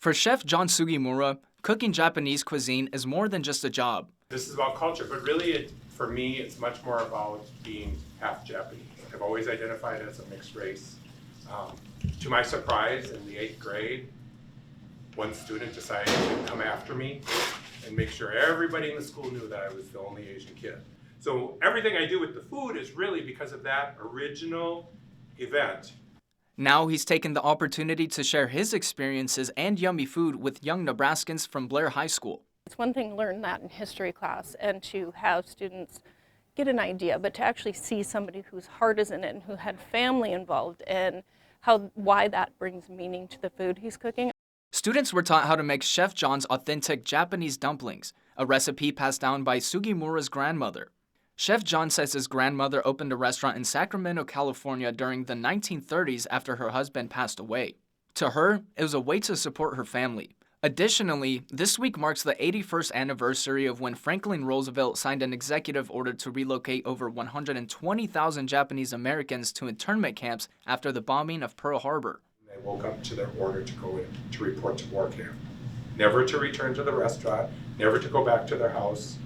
For Chef John Sugimura, cooking Japanese cuisine is more than just a job. This is about culture, but really, for me, it's much more about being half Japanese. I've always identified as a mixed race. To my surprise, in the 8th grade, one student decided to come after me and make sure everybody in the school knew that I was the only Asian kid. So everything I do with the food is really because of that original event. Now he's taken the opportunity to share his experiences and yummy food with young Nebraskans from Blair High School. It's one thing to learn that in history class and to have students get an idea, but to actually see somebody whose heart is in it and who had family involved and why that brings meaning to the food he's cooking. Students were taught how to make Chef John's authentic Japanese dumplings, a recipe passed down by Sugimura's grandmother. Chef John says his grandmother opened a restaurant in Sacramento, California during the 1930s after her husband passed away. To her, it was a way to support her family. Additionally, this week marks the 81st anniversary of when Franklin Roosevelt signed an executive order to relocate over 120,000 Japanese Americans to internment camps after the bombing of Pearl Harbor. They woke up to their order to go in to report to war camp. Never to return to the restaurant, never to go back to their house.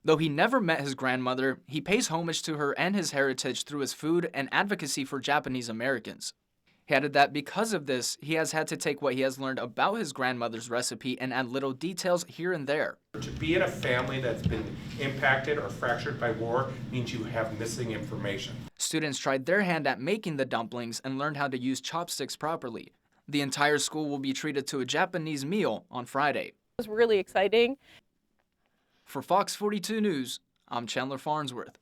Though he never met his grandmother, he pays homage to her and his heritage through his food and advocacy for Japanese Americans. He added that because of this, he has had to take what he has learned about his grandmother's recipe and add little details here and there. To be in a family that's been impacted or fractured by war means you have missing information. Students tried their hand at making the dumplings and learned how to use chopsticks properly. The entire school will be treated to a Japanese meal on Friday. It was really exciting. For Fox 42 News, I'm Chandler Farnsworth.